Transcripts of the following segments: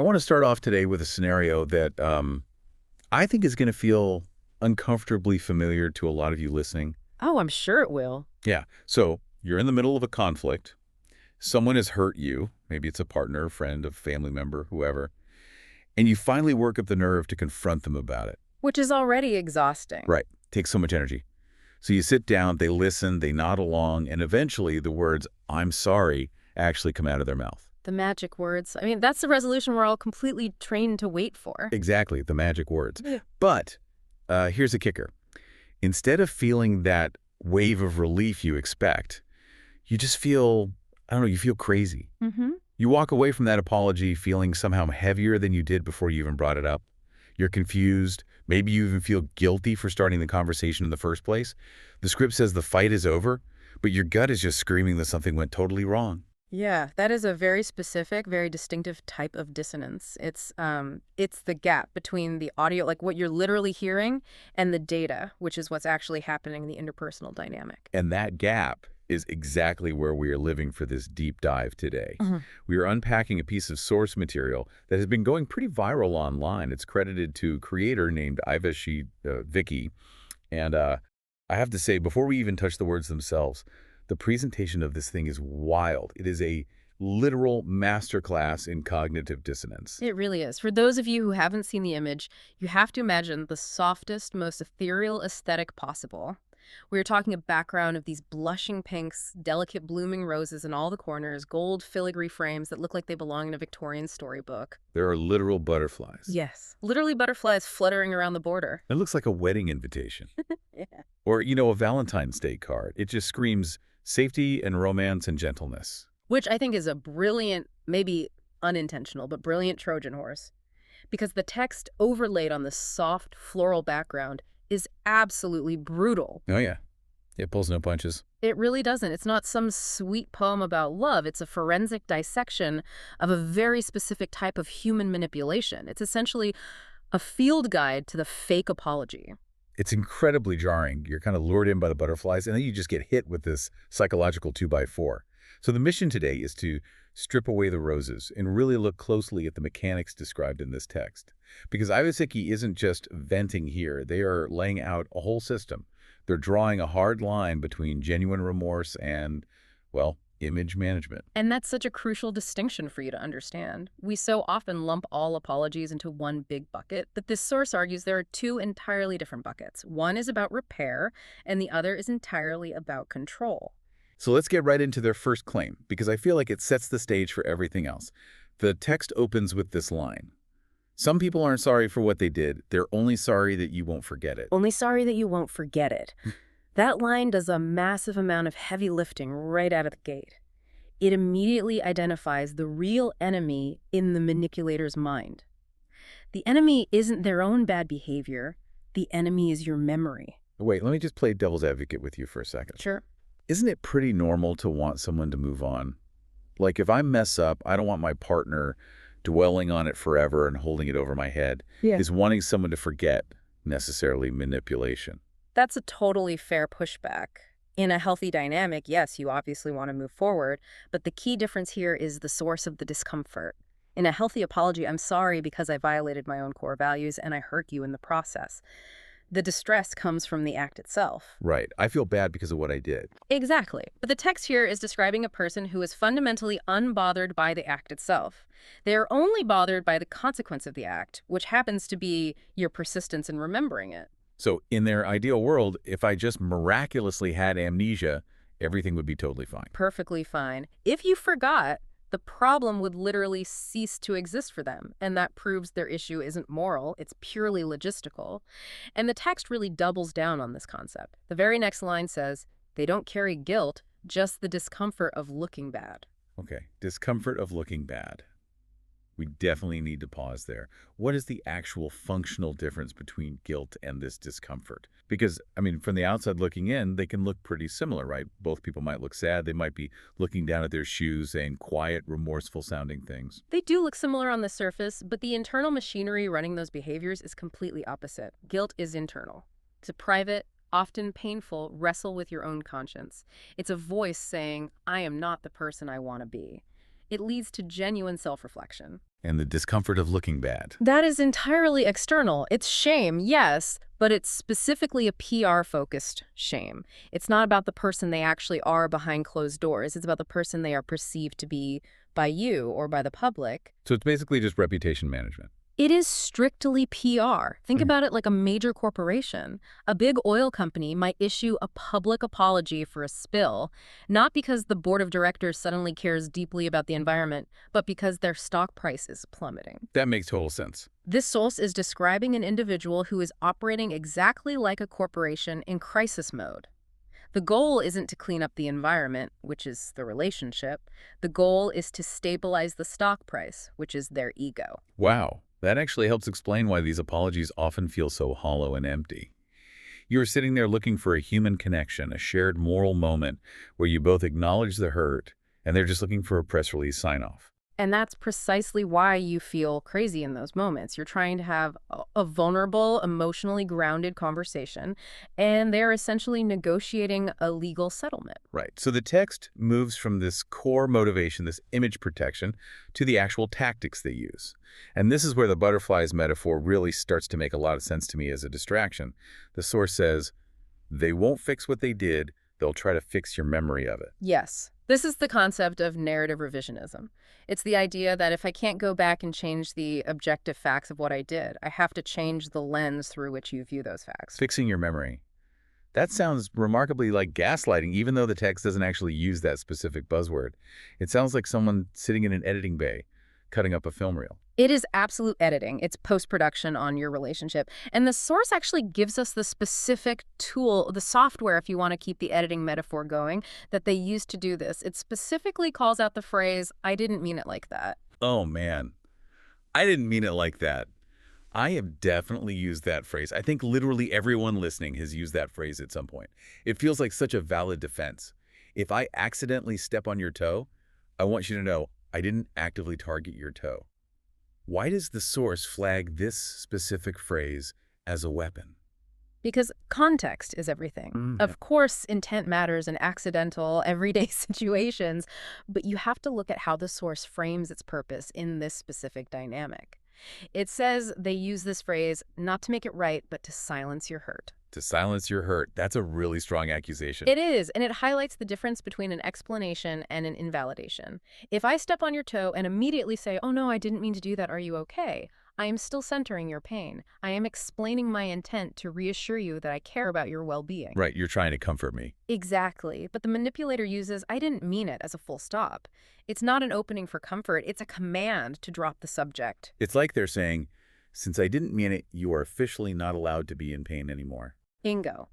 I want to start off today with a scenario that I think is going to feel uncomfortably familiar to a lot of you listening. Oh, I'm sure it will. Yeah. So you're in the middle of a conflict. Someone has hurt you. Maybe it's a partner, a friend, a family member, whoever. And you finally work up the nerve to confront them about it. Which is already exhausting. Right. Takes so much energy. So you sit down, they listen, they nod along, and eventually the words, "I'm sorry," actually come out of their mouth. The magic words. I mean, that's the resolution we're all completely trained to wait for. Exactly, the magic words. Yeah. But here's the kicker. Instead of feeling that wave of relief you expect, you just feel, I don't know, you feel crazy. Mm-hmm. You walk away from that apology feeling somehow heavier than you did before you even brought it up. You're confused. Maybe you even feel guilty for starting the conversation in the first place. The script says the fight is over, but your gut is just screaming that something went totally wrong. Yeah, that is a very specific, very distinctive type of dissonance. It's the gap between the audio, like what you're literally hearing, and the data, which is what's actually happening in the interpersonal dynamic. And that gap is exactly where we are living for this deep dive today. Mhm. We are unpacking a piece of source material that has been going pretty viral online. It's credited to a creator named Ivashi Vicky. And I have to say, before we even touch the words themselves, the presentation of this thing is wild. It is a literal masterclass in cognitive dissonance. It really is. For those of you who haven't seen the image, you have to imagine the softest, most ethereal aesthetic possible. We're talking a background of these blushing pinks, delicate blooming roses in all the corners, gold filigree frames that look like they belong in a Victorian storybook. There are literal butterflies. Yes. Literally butterflies fluttering around the border. It looks like a wedding invitation. Yeah. Or, you know, a Valentine's Day card. It just screams safety and romance and gentleness. Which I think is a brilliant, maybe unintentional, but brilliant Trojan horse. Because the text overlaid on the soft floral background is absolutely brutal. Oh, yeah. It pulls no punches. It really doesn't. It's not some sweet poem about love. It's a forensic dissection of a very specific type of human manipulation. It's essentially a field guide to the fake apology. It's incredibly jarring. You're kind of lured in by the butterflies, and then you just get hit with this psychological 2x4. So the mission today is to strip away the roses and really look closely at the mechanics described in this text. Because Iwasaki isn't just venting here. They are laying out a whole system. They're drawing a hard line between genuine remorse and, well, image management. And that's such a crucial distinction for you to understand. We so often lump all apologies into one big bucket, but this source argues there are two entirely different buckets. One is about repair, and the other is entirely about control. So let's get right into their first claim, because I feel like it sets the stage for everything else. The text opens with this line. Some people aren't sorry for what they did. They're only sorry that you won't forget it. Only sorry that you won't forget it. That line does a massive amount of heavy lifting right out of the gate. It immediately identifies the real enemy in the manipulator's mind. The enemy isn't their own bad behavior. The enemy is your memory. Wait, let me just play devil's advocate with you for a second. Sure. Isn't it pretty normal to want someone to move on? Like if I mess up, I don't want my partner dwelling on it forever and holding it over my head. Yeah. Is wanting someone to forget necessarily manipulation? That's a totally fair pushback. In a healthy dynamic, yes, you obviously want to move forward, but the key difference here is the source of the discomfort. In a healthy apology, I'm sorry because I violated my own core values and I hurt you in the process. The distress comes from the act itself. Right. I feel bad because of what I did. Exactly. But the text here is describing a person who is fundamentally unbothered by the act itself. They are only bothered by the consequence of the act, which happens to be your persistence in remembering it. So in their ideal world, if I just miraculously had amnesia, everything would be totally fine. Perfectly fine. If you forgot, the problem would literally cease to exist for them, and that proves their issue isn't moral, it's purely logistical. And the text really doubles down on this concept. The very next line says, they don't carry guilt, just the discomfort of looking bad. Okay. Discomfort of looking bad. We definitely need to pause there. What is the actual functional difference between guilt and this discomfort? Because, I mean, from the outside looking in, they can look pretty similar, right? Both people might look sad. They might be looking down at their shoes, saying quiet, remorseful sounding things. They do look similar on the surface, but the internal machinery running those behaviors is completely opposite. Guilt is internal. It's a private, often painful wrestle with your own conscience. It's a voice saying, I am not the person I want to be. It leads to genuine self-reflection. And the discomfort of looking bad. That is entirely external. It's shame, yes, but it's specifically a PR-focused shame. It's not about the person they actually are behind closed doors. It's about the person they are perceived to be by you or by the public. So it's basically just reputation management. It is strictly PR. Think about it like a major corporation. A big oil company might issue a public apology for a spill, not because the board of directors suddenly cares deeply about the environment, but because their stock price is plummeting. That makes total sense. This source is describing an individual who is operating exactly like a corporation in crisis mode. The goal isn't to clean up the environment, which is the relationship. The goal is to stabilize the stock price, which is their ego. Wow. That actually helps explain why these apologies often feel so hollow and empty. You're sitting there looking for a human connection, a shared moral moment where you both acknowledge the hurt, and they're just looking for a press release sign-off. And that's precisely why you feel crazy in those moments. You're trying to have a vulnerable, emotionally grounded conversation, and they're essentially negotiating a legal settlement. Right. So the text moves from this core motivation, this image protection, to the actual tactics they use. And this is where the butterflies metaphor really starts to make a lot of sense to me as a distraction. The source says, they won't fix what they did, they'll try to fix your memory of it. Yes. This is the concept of narrative revisionism. It's the idea that if I can't go back and change the objective facts of what I did, I have to change the lens through which you view those facts. Fixing your memory. That sounds remarkably like gaslighting, even though the text doesn't actually use that specific buzzword. It sounds like someone sitting in an editing bay, cutting up a film reel. It is absolute editing. It's post-production on your relationship. And the source actually gives us the specific tool, the software, if you want to keep the editing metaphor going, that they use to do this. It specifically calls out the phrase, I didn't mean it like that. Oh, man. I didn't mean it like that. I have definitely used that phrase. I think literally everyone listening has used that phrase at some point. It feels like such a valid defense. If I accidentally step on your toe, I want you to know I didn't actively target your toe. Why does the source flag this specific phrase as a weapon? Because context is everything. Of course, intent matters in accidental, everyday situations, but you have to look at how the source frames its purpose in this specific dynamic. It says they use this phrase not to make it right, but to silence your hurt. To silence your hurt, that's a really strong accusation. It is, and it highlights the difference between an explanation and an invalidation. If I step on your toe and immediately say, oh no, I didn't mean to do that, are you okay? I am still centering your pain. I am explaining my intent to reassure you that I care about your well-being. Right, you're trying to comfort me. Exactly, but the manipulator uses I didn't mean it as a full stop. It's not an opening for comfort, it's a command to drop the subject. It's like they're saying, since I didn't mean it, you are officially not allowed to be in pain anymore. Bingo.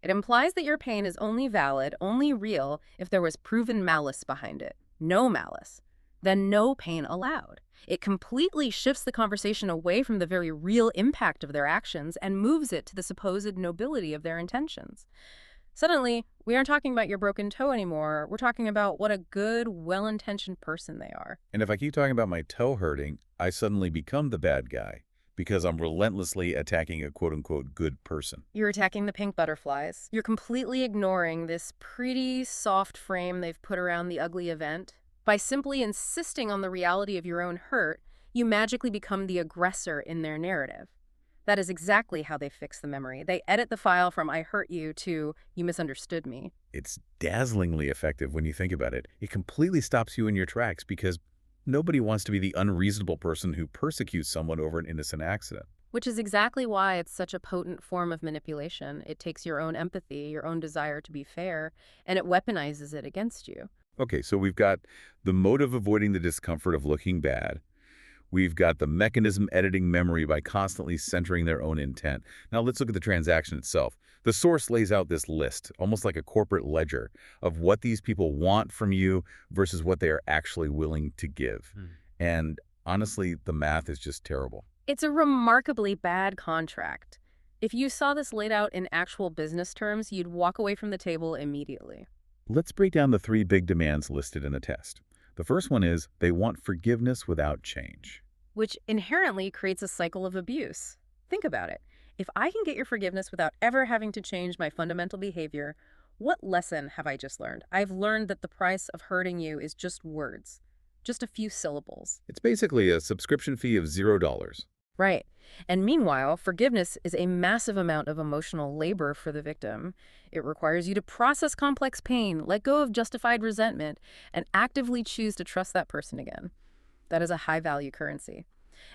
It implies that your pain is only valid, only real, if there was proven malice behind it. No malice. Then no pain allowed. It completely shifts the conversation away from the very real impact of their actions and moves it to the supposed nobility of their intentions. Suddenly, we aren't talking about your broken toe anymore. We're talking about what a good, well-intentioned person they are. And if I keep talking about my toe hurting, I suddenly become the bad guy because I'm relentlessly attacking a quote-unquote good person. You're attacking the pink butterflies. You're completely ignoring this pretty soft frame they've put around the ugly event. By simply insisting on the reality of your own hurt, you magically become the aggressor in their narrative. That is exactly how they fix the memory. They edit the file from I hurt you to you misunderstood me. It's dazzlingly effective when you think about it. It completely stops you in your tracks because nobody wants to be the unreasonable person who persecutes someone over an innocent accident. Which is exactly why it's such a potent form of manipulation. It takes your own empathy, your own desire to be fair, and it weaponizes it against you. Okay, so we've got the motive avoiding the discomfort of looking bad. We've got the mechanism editing memory by constantly centering their own intent. Now let's look at the transaction itself. The source lays out this list, almost like a corporate ledger, of what these people want from you versus what they are actually willing to give. And honestly, the math is just terrible. It's a remarkably bad contract. If you saw this laid out in actual business terms, you'd walk away from the table immediately. Let's break down the three big demands listed in the test. The first one is they want forgiveness without change. Which inherently creates a cycle of abuse. Think about it. If I can get your forgiveness without ever having to change my fundamental behavior, what lesson have I just learned? I've learned that the price of hurting you is just words. just a few syllables. It's basically a subscription fee of $0. Right. And meanwhile, forgiveness is a massive amount of emotional labor for the victim. It requires you to process complex pain, let go of justified resentment, and actively choose to trust that person again. That is a high-value currency.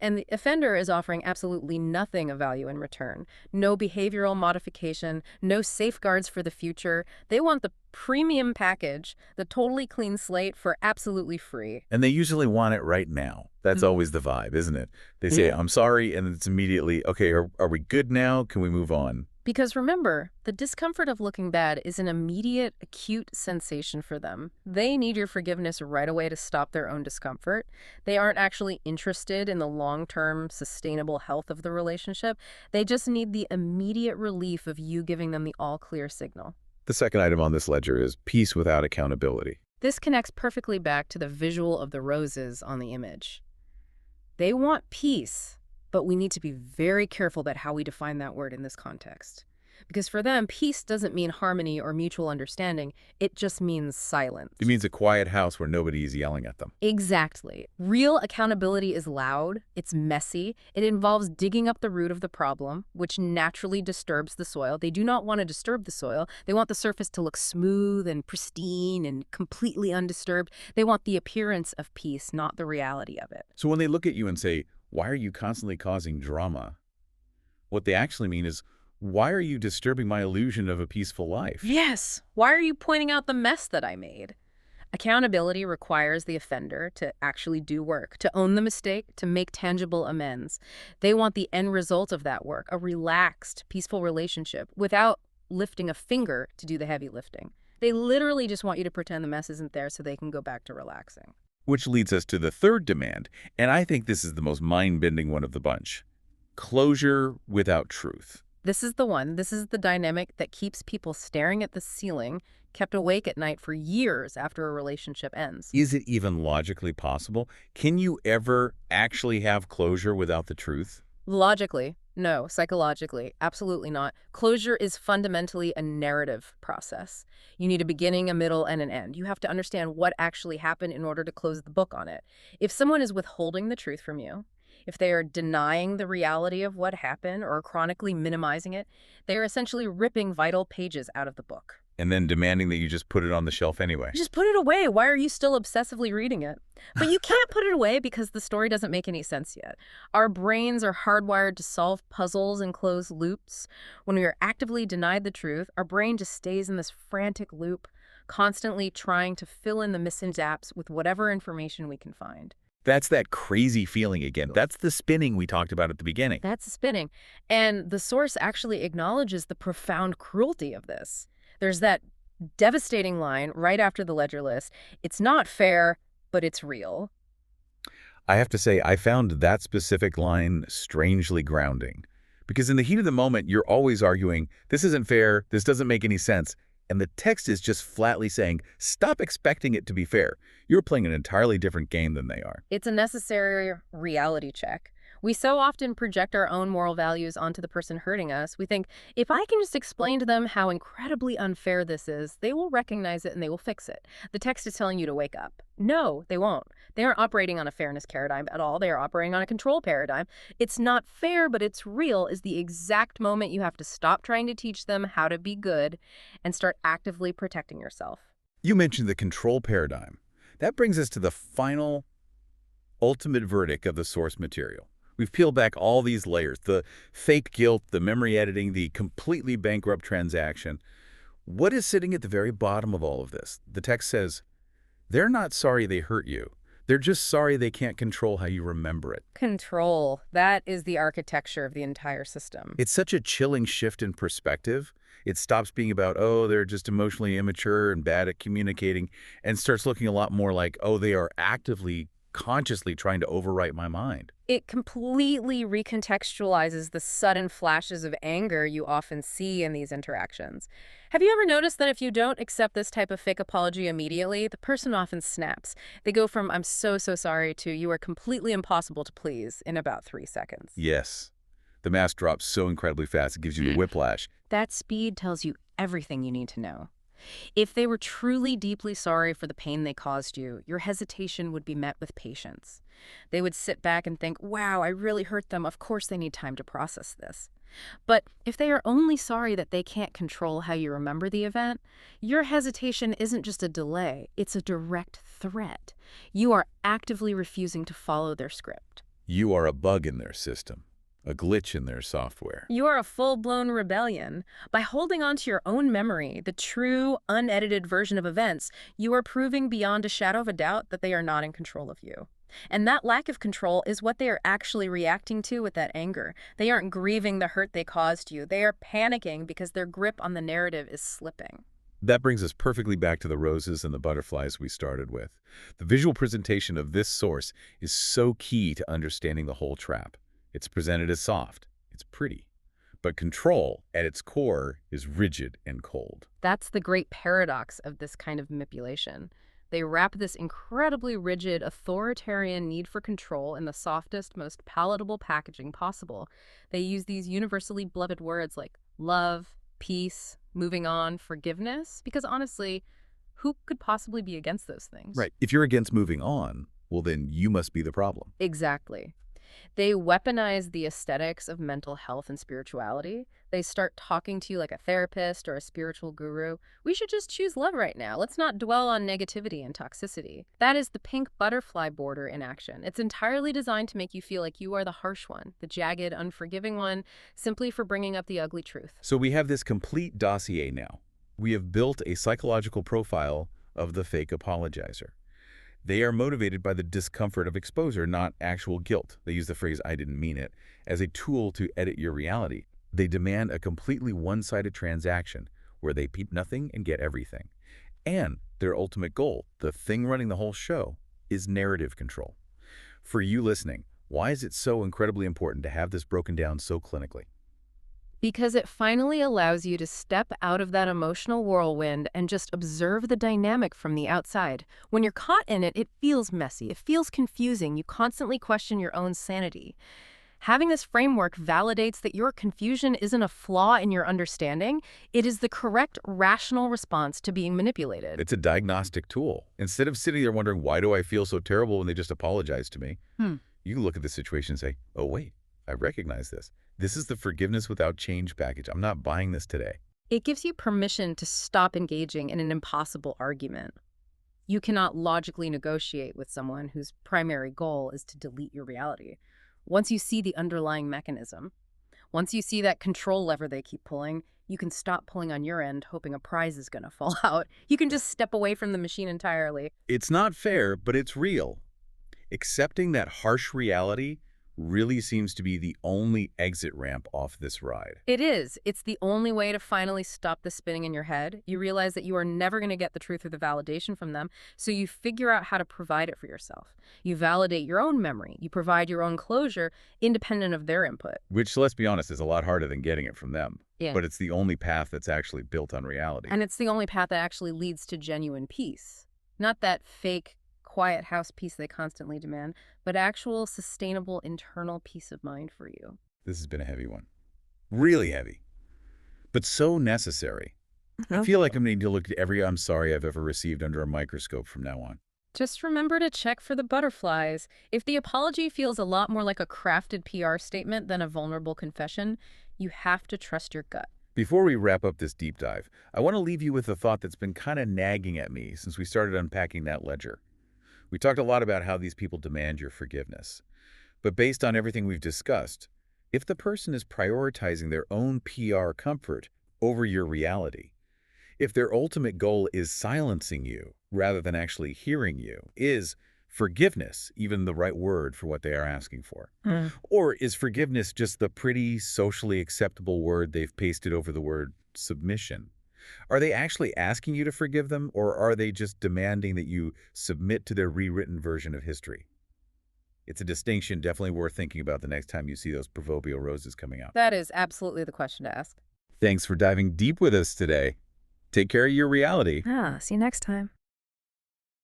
And the offender is offering absolutely nothing of value in return. No behavioral modification, no safeguards for the future. They want the premium package, the totally clean slate for absolutely free. And they usually want it right now. That's always the vibe, isn't it? They say, I'm sorry, and it's immediately, okay, are we good now? Can we move on? Because remember, the discomfort of looking bad is an immediate, acute sensation for them. They need your forgiveness right away to stop their own discomfort. They aren't actually interested in the long-term, sustainable health of the relationship. They just need the immediate relief of you giving them the all-clear signal. The second item on this ledger is peace without accountability. This connects perfectly back to the visual of the roses on the image. They want peace, but we need to be very careful about how we define that word in this context. Because for them, peace doesn't mean harmony or mutual understanding. It just means silence. It means a quiet house where nobody is yelling at them. Exactly. Real accountability is loud, it's messy, it involves digging up the root of the problem, which naturally disturbs the soil. They do not want to disturb the soil. They want the surface to look smooth and pristine and completely undisturbed. They want the appearance of peace, not the reality of it. So when they look at you and say, why are you constantly causing drama? What they actually mean is, why are you disturbing my illusion of a peaceful life? Yes. Why are you pointing out the mess that I made? Accountability requires the offender to actually do work, to own the mistake, to make tangible amends. They want the end result of that work, a relaxed, peaceful relationship, without lifting a finger to do the heavy lifting. They literally just want you to pretend the mess isn't there so they can go back to relaxing. Which leads us to the third demand, and I think this is the most mind-bending one of the bunch. Closure without truth. This is the one. This is the dynamic that keeps people staring at the ceiling, kept awake at night for years after a relationship ends. Is it even logically possible? Can you ever actually have closure without the truth? Logically, no. Psychologically, absolutely not. Closure is fundamentally a narrative process. You need a beginning, a middle, and an end. You have to understand what actually happened in order to close the book on it. If someone is withholding the truth from you, if they are denying the reality of what happened or chronically minimizing it, they are essentially ripping vital pages out of the book. And then demanding that you just put it on the shelf anyway. Just put it away. Why are you still obsessively reading it? But you can't put it away because the story doesn't make any sense yet. Our brains are hardwired to solve puzzles and close loops. When we are actively denied the truth, our brain just stays in this frantic loop, constantly trying to fill in the missing gaps with whatever information we can find. That's that crazy feeling again. That's the spinning we talked about at the beginning. That's spinning. And the source actually acknowledges the profound cruelty of this. There's that devastating line right after the ledger list. It's not fair, but it's real. I have to say, I found that specific line strangely grounding. Because in the heat of the moment, you're always arguing, this isn't fair, this doesn't make any sense. And the text is just flatly saying, stop expecting it to be fair. You're playing an entirely different game than they are. It's a necessary reality check. We so often project our own moral values onto the person hurting us. We think, if I can just explain to them how incredibly unfair this is, they will recognize it and they will fix it. The text is telling you to wake up. No, they won't. They aren't operating on a fairness paradigm at all. They are operating on a control paradigm. It's not fair, but it's real is the exact moment you have to stop trying to teach them how to be good and start actively protecting yourself. You mentioned the control paradigm. That brings us to the final, ultimate verdict of the source material. We've peeled back all these layers, the fake guilt, the memory editing, the completely bankrupt transaction. What is sitting at the very bottom of all of this? The text says, they're not sorry they hurt you. They're just sorry they can't control how you remember it. Control. That is the architecture of the entire system. It's such a chilling shift in perspective. It stops being about, oh, they're just emotionally immature and bad at communicating, and starts looking a lot more like, oh, they are actively, consciously trying to overwrite my mind. It completely recontextualizes the sudden flashes of anger you often see in these interactions. Have you ever noticed that if you don't accept this type of fake apology immediately, the person often snaps? They go from, I'm so sorry, to you are completely impossible to please in about 3 seconds. Yes. The mask drops so incredibly fast, it gives you the whiplash. That speed tells you everything you need to know. If they were truly deeply sorry for the pain they caused you, your hesitation would be met with patience. They would sit back and think, wow, I really hurt them. Of course they need time to process this. But if they are only sorry that they can't control how you remember the event, your hesitation isn't just a delay, it's a direct threat. You are actively refusing to follow their script. You are a bug in their system, a glitch in their software. You are a full-blown rebellion. By holding on to your own memory, the true, unedited version of events, you are proving beyond a shadow of a doubt that they are not in control of you. And that lack of control is what they are actually reacting to with that anger. They aren't grieving the hurt they caused you. They are panicking because their grip on the narrative is slipping. That brings us perfectly back to the roses and the butterflies we started with. The visual presentation of this source is so key to understanding the whole trap. It's presented as soft, it's pretty, but control, at its core, is rigid and cold. That's the great paradox of this kind of manipulation. They wrap this incredibly rigid, authoritarian need for control in the softest, most palatable packaging possible. They use these universally beloved words like love, peace, moving on, forgiveness, because honestly, who could possibly be against those things? Right. If you're against moving on, well, then you must be the problem. Exactly. They weaponize the aesthetics of mental health and spirituality. They start talking to you like a therapist or a spiritual guru. We should just choose love right now. Let's not dwell on negativity and toxicity. That is the pink butterfly border in action. It's entirely designed to make you feel like you are the harsh one, the jagged, unforgiving one, simply for bringing up the ugly truth. So we have this complete dossier now. We have built a psychological profile of the fake apologizer. They are motivated by the discomfort of exposure, not actual guilt. They use the phrase, "I didn't mean it," as a tool to edit your reality. They demand a completely one-sided transaction where they peep nothing and get everything. And their ultimate goal, the thing running the whole show, is narrative control. For you listening, why is it so incredibly important to have this broken down so clinically? Because it finally allows you to step out of that emotional whirlwind and just observe the dynamic from the outside. When you're caught in it, it feels messy. It feels confusing. You constantly question your own sanity. Having this framework validates that your confusion isn't a flaw in your understanding. It is the correct, rational response to being manipulated. It's a diagnostic tool. Instead of sitting there wondering, why do I feel so terrible when they just apologized to me? You look at the situation and say, oh, wait, I recognize this. This is the forgiveness without change package. I'm not buying this today. It gives you permission to stop engaging in an impossible argument. You cannot logically negotiate with someone whose primary goal is to delete your reality. Once you see the underlying mechanism, once you see that control lever they keep pulling, you can stop pulling on your end, hoping a prize is going to fall out. You can just step away from the machine entirely. It's not fair, but it's real. Accepting that harsh reality really seems to be the only exit ramp off this ride. It is. It's the only way to finally stop the spinning in your head. You realize that you are never going to get the truth or the validation from them, so you figure out how to provide it for yourself. You validate your own memory. You provide your own closure independent of their input. Which, let's be honest, is a lot harder than getting it from them. Yeah. But it's the only path that's actually built on reality. And it's the only path that actually leads to genuine peace. Not that fake quiet house peace they constantly demand, but actual sustainable internal peace of mind for you. This has been a heavy one. Really heavy. But so necessary. I feel like I'm going to look at every I'm sorry I've ever received under a microscope from now on. Just remember to check for the butterflies. If the apology feels a lot more like a crafted PR statement than a vulnerable confession, you have to trust your gut. Before we wrap up this deep dive, I want to leave you with a thought that's been kind of nagging at me since we started unpacking that ledger. We talked a lot about how these people demand your forgiveness. But based on everything we've discussed, if the person is prioritizing their own PR comfort over your reality, if their ultimate goal is silencing you rather than actually hearing you, is forgiveness even the right word for what they are asking for? Or is forgiveness just the pretty, socially acceptable word they've pasted over the word submission? Are they actually asking you to forgive them, or are they just demanding that you submit to their rewritten version of history? It's a distinction definitely worth thinking about the next time you see those proverbial roses coming out. That is absolutely the question to ask. Thanks for diving deep with us today. Take care of your reality. See you next time.